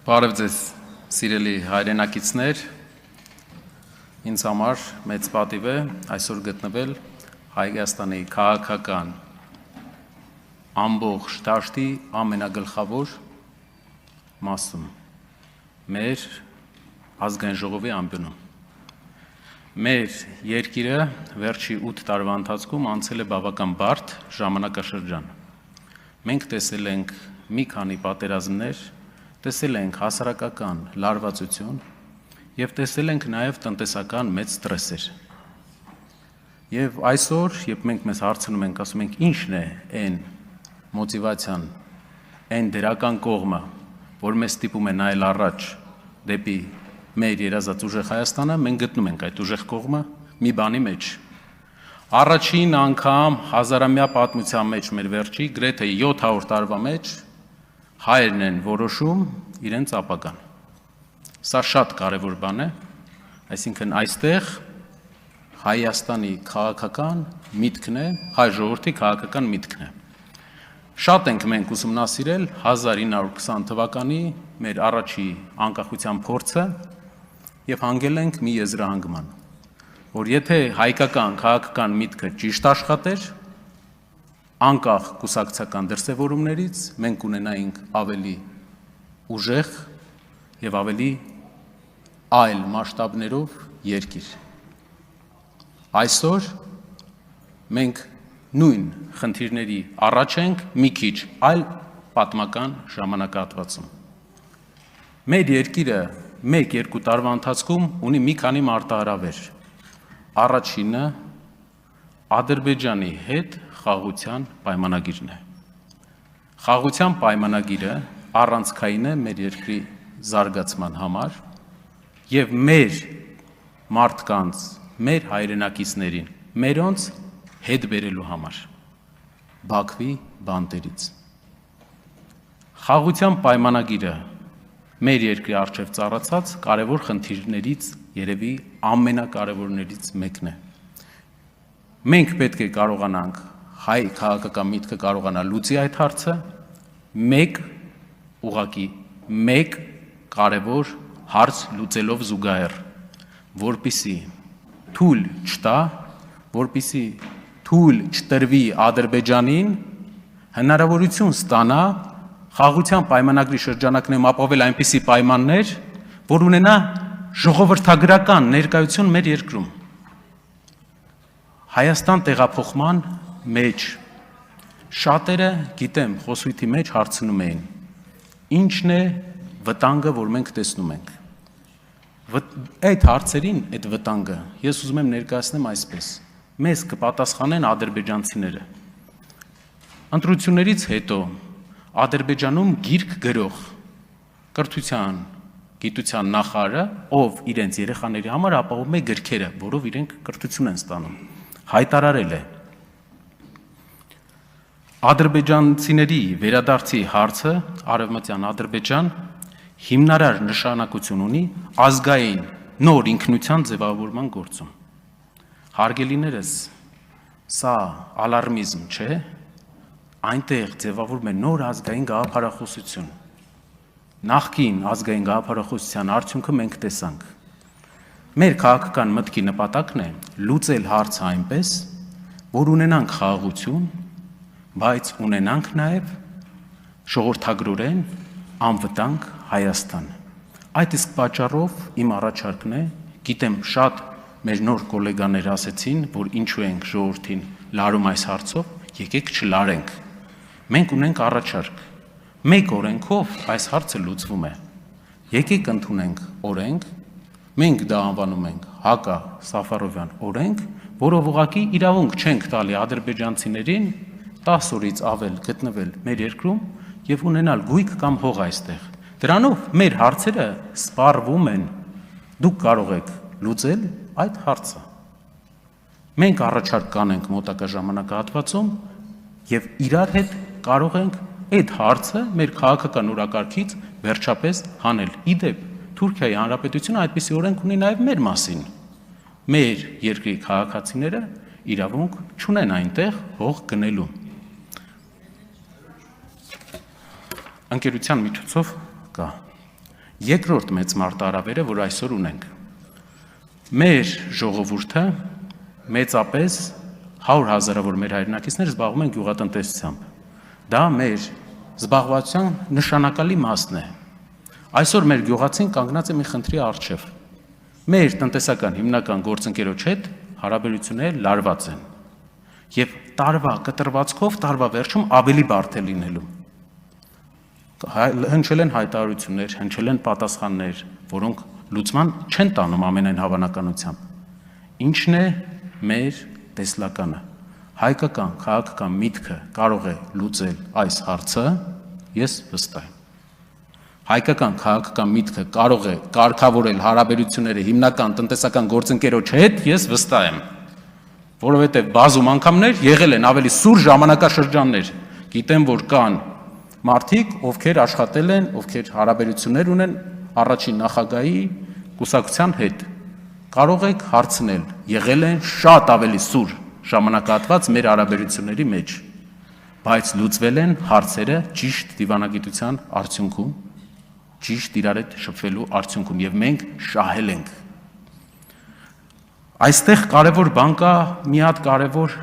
Բարև ձեզ, սիրելի հայրենակիցներ, ինձ համար մեծ պատիվ է այսօր գտնվել Հայաստանի քաղաքական ամբողջ դաշտի ամենագլխավոր մասում, մեր ազգային ժողովի ամբիոնում։ Մեր երկիրը վերջի 8 տարվա ընթացքում անցել է բավական բարդ ժամանակաշրջան։ Մենք տեսել ենք մի քանի պատերազմներ, տեսել ենք հասարակական լարվածություն և տեսել ենք նաև տնտեսական մեծ ստրեսեր։ Եվ այսօր, երբ մենք մեզ հարցնում ենք, ասում ենք ինչն է այն մոտիվացիան, այն դրական կողմը, որ մեզ ստիպում է նայել առաջ դեպի մեր երազած ուժեղ Հայաստանը, մենք գտնում ենք այդ ուժեղ կողմը մի բանի մեջ։ Առաջին անգամ հազարամյա պատմության մեջ մեր վերջի գրեթե 700 տարվա մեջ հայերն են որոշում իրենց ապագան։ Սա շատ կարևոր բան է, այսինքն այստեղ Հայաստանի քաղաքական միտքն է, հայ ժողովրդի քաղաքական միտքն է։ Շատ ենք մենք ուսումնասիրել 1920 թվականի մեր առաջի անկախության փորձը և հանգել ենք մի եզրահանգման, որ եթե հայկական քաղաքական միտքը ճիշտ աշխատեր, անկախ կուսակցական դրսևորումներից մենք ունենայինք ավելի ուժեղ և ավելի այլ մասշտաբներով երկիր։ Այսօր մենք նույն խնդիրների առաջ ենք մի քիչ այլ պատմական ժամանակահատվածում։ Մեր երկիրը 1-2 տարվա ընթացքում ունի մի քանի մարտահրավեր։ Առաջինը Ադրբեջանի հետ խաղաղության պայմանագիրն է։ Խաղաղության պայմանագիրը առանցքային է մեր երկրի զարգացման համար և մեր մարդկանց, մեր հայրենակիցներին, մերոնց հետ բերելու համար Բաքվի բանտերից։ Խաղաղության պայմանագիրը մեր երկրի առջև ծառացած կարևոր խնդիրներից երևի ամենակարևորներից մեկն է։ Մենք պետք է կարողանանք, հայ քաղաքական միտքը կարողանա լուծի այդ հարցը մեկ կարևոր հարց լուծելով զուգահեռ, որպեսզի թույլ չտա, որպեսզի թույլ չտրվի Ադրբեջանին հնարավորություն ստանա խաղաղության պայմանագրի շրջանակներում ապավել այնպիսի պայմաններ, որ ունենա ժողովրդագրական ներկայություն մեր երկրում։ Հայաստան տեղափոխման մեջ շատերը, գիտեմ, խոսույթի մեջ հարցնում էին, ինչն է վտանգը, որ մենք տեսնում ենք։ Այդ հարցերին, այդ վտանգը, ես ուզում եմ ներկայացնեմ այսպես. մեզ կպատասխանեն ադրբեջանցիները։ Ընտրություններից հետո Ադրբեջանում գիրք գրող կրթության, գիտության նախարարը, ով իրենց երեխաների համար ապահովում է գրքերը, որով իրենք կրթություն են ստանում, հայտարարել է. Ադրբեջանցիների վերադարձի հարցը Արևմտյան Ադրբեջան հիմնարար նշանակություն ունի ազգային նոր ինքնության ձևավորման գործում։ Հարգելիներս, սա ալարմիզմ չէ, այնտեղ ձևավորվում է նոր ազգային գաղափարախոսություն։ Նախկին ազգային գաղափարախոսության արդյունքը մենք տեսանք։ Մեր քաղաքական մտքի նպատակն է լուծել հարցը այնպես, որ ունենանք խաղաղություն, բայց ունենանք նաև ժողովրդագրորեն անվտանգ Հայաստան։ Այդ իսկ պատճառով իմ առաջարկն է, գիտեմ շատ մեր նոր գոլեգաներ ասեցին, որ ինչու ենք ժողովրդին լարում այս հարցով, եկեք չլարենք։ Մենք ունենք առաջարկ, մեկ օրենքով այս հարցը լուծվում է։ Եկեք ընդունենք օրենք, մենք դա անվանում ենք Հակա Սաֆարովյան օրենք, որով ուղղակի իրավունք չենք տալի ադրբեջանցիներին 10 օրից ավել գտնվել մեր երկրում և ունենալ գույք կամ հող այստեղ։ Դրանով մեր հարցերը սպառվում են, դուք կարող եք լուծել այդ հարցը։ Մենք առաջարկ կանենք մոտակա ժամանակահատվածում և իրար հետ կարող ենք այդ հարցը մեր քաղաքական օրակարգից վերջապես հանել։ Իդեպ, Թուրքիայի Հանրապետությունը այդպիսի օրենք ունի նաև մեր մասին։ Մեր երկրի քաղաքացիները իրավունք չունեն այնտեղ հող գնելու։ Ընկերության միջոցով կա։ Երկրորդ մեծ մարտահրավերը, որ այսօր ունենք։ Մեր ժողովուրդը մեծապես 100,000-ավոր մեր հայրենակիցներ զբաղվում են գյուղատնտեսությամբ։ Դա մեր զբաղվածության նշանակալի մասն է։ Այսօր մեր գյուղացին կանգնած է մի խնդրի առջև։ Մեր տնտեսական հիմնական գործընկերոջ հետ հարաբերությունները լարված են։ Եվ տարվա կտրվածքով տարվա վերջում ավելի բարդ է լինելու։ Հնչել են հայտարարություններ, հնչել են պատասխաններ, որոնք լուծման չեն տանում ամենայն հավանականությամբ։ Ինչն է մեր տեսլականը։ Հայկական քաղաքական միտքը կարող է լուծել այս հարցը, ես վստահ եմ։ Հայկական քաղաքական միտքը կարող է կարգավորել հարաբերությունները հիմնական տնտեսական գործընկերոջ հետ, ես վստահ եմ։ Որովհետև բազում անգամներ եղել են ավելի սուր ժամանակաշրջաններ։ Գիտեմ, որ կան մարդիկ, ովքեր աշխատել են, ովքեր հարաբերություններ ունեն առաջին նախագահի կուսակցության հետ։ Կարող եք հարցնել, եղել են շատ ավելի սուր ժամանակահատված մեր հարաբերությունների մեջ, բայց լուծվել են հարցերը ճիշտ դիվանագիտության արդյունքում, ճիշտ իրար հետ շփվելու արդյունքում, եւ մենք շահել ենք։ Այստեղ կարևոր բան կա, մի հատ կարևոր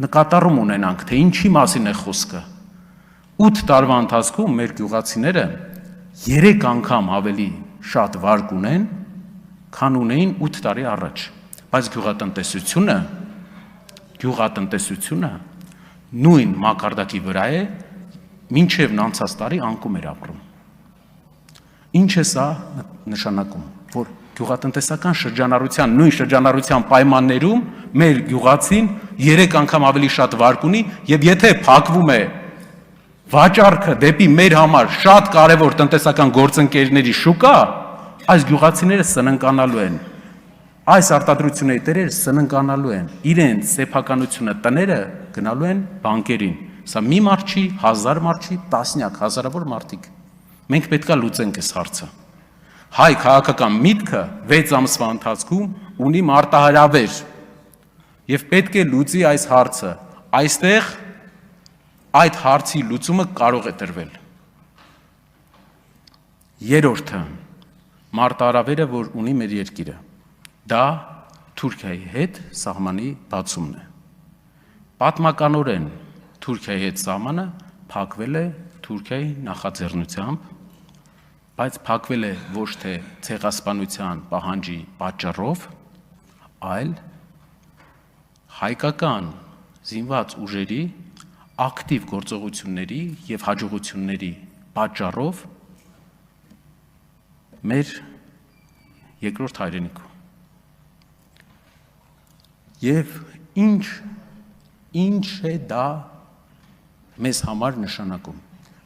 նկատառում ունենանք, թե ինչի մասին է խոսքը։ 8 տարվա ընթացքում մեր գյուղացիները 3 անգամ ավելի շատ վարկ ունեն, քան ունեին 8 տարի առաջ, բայց գյուղատնտեսությունը նույն մակարդակի վրա է, մինչև անցած տարի անկում էր ապրում։ Ինչ է սա նշանակում, որ գյուղատնտեսական շրջանառության, նույն շրջանառության պայմաններում մեր գյուղացին 3 անգամ ավելի շատ վարկ ունի, եւ եթե փակվում է վաճառքը դեպի մեր համար շատ կարևոր տնտեսական գործընկերների շուկա, այս գյուղացիները սննկանալու են, այս արտադրությունների տերերը սննկանալու են, իրենց սեփականությունը տները գնալու են բանկերին։ Սա մի մարդ չի, 1000 մարդ չի, տասնյակ հազարավոր մարդիկ։ Մենք պետքա լուծենք այս հարցը։ Հայ քաղաքական միտքը 6 ամսվա ընթացքում ունի մարտահրավեր եւ պետք է լուծի այս հարցը։ Այստեղ այդ հարցի լուծումը կարող է տրվել։ Երրորդը մարտահրավերը, որ ունի մեր երկիրը, դա Թուրքիայի հետ սահմանի բացումն է։ Պատմականորեն Թուրքիայի հետ սահմանը փակվել է Թուրքիայի նախաձեռնությամբ, բայց փակվել է ոչ թե ցեղասպանության պահանջի պատճառով, այլ հայկական զինված ուժերի ակտիվ գործողությունների եւ հաջողությունների պատճառով մեր երկրորդ հայրենիքում։ Եվ ինչ է դա մեզ համար նշանակում,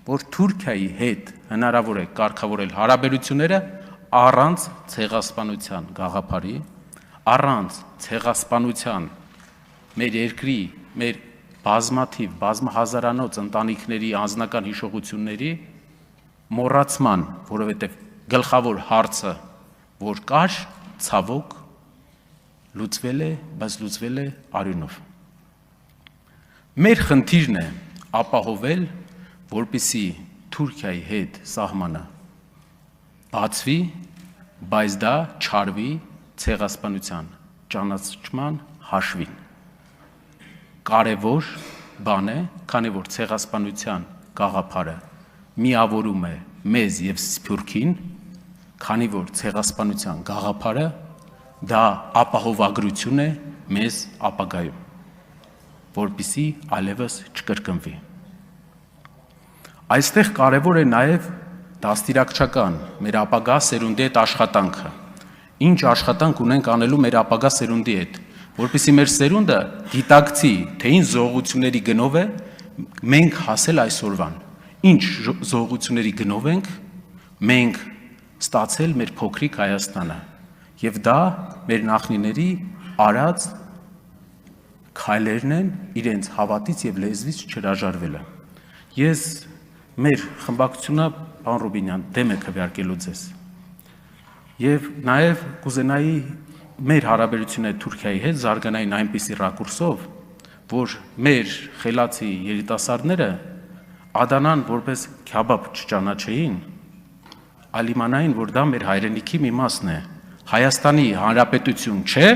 որ Թուրքիայի հետ հնարավոր է կարգավորել հարաբերությունները առանց ցեղասպանության գաղափարի, առանց ցեղասպանության մեր երկրի, մեր բազմաթիվ, բազմահազարանոց ընտանիքների անձնական հիշողությունների մոռացման, որովհետև գլխավոր հարցը, որ կար, ցավոք լուծվել է, բայց լուծվել է արյունով։ Մեր խնդիրն է ապահովել, որպեսզի Թուրքիայի հետ սահմանը բացվի, բայց դա չարվի ցեղասպանության ճանաչման հաշվին։ Կարևոր բան է, քանի որ ցեղասպանության գաղափարը միավորում է մեզ եւ Սփյուռքին, քանի որ ցեղասպանության գաղափարը դա ապահովագրություն է մեզ ապագայում, որպեսզի այլևս չկրկնվի։ Այստեղ կարևոր է նաև դաստիարակչական մեր ապագա սերունդի հետ աշխատանքը։ Ինչ աշխատանք ունենք անելու մեր ապագա սերունդի հետ, որպեսզի մեր սերունդը գիտակցի, թե ինչ զողությունների գնով է մենք հասել այսօրվան։ Ինչ զողությունների գնով ենք մենք ստացել մեր փոքրիկ Հայաստանը։ Եվ դա մեր նախնիների արած քայլերն են իրենց հավատից եւ լեզվից չհրաժարվելը։ Ես մեր խմբակցությունը, պարոն Ռուբինյան, դեմ է քվեարկելու ձեզ։ Եվ նաև կուզենայի մեր հարաբերությունները Թուրքիայի հետ զարգանային այնպիսի ռակուրսով, որ մեր խելացի երիտասարդները Ադանան որպես քյաբաբ չճանաչեին, այլ իմանային, որ դա մեր հայրենիքի մի մասն է։ Հայաստանի Հանրապետություն չէ,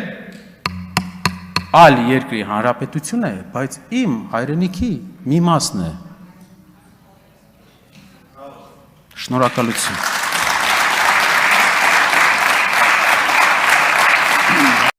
այլ երկրի հանրապետություն է, բայց իմ հայրենիքի մի մասն է։ Շնորհակալություն։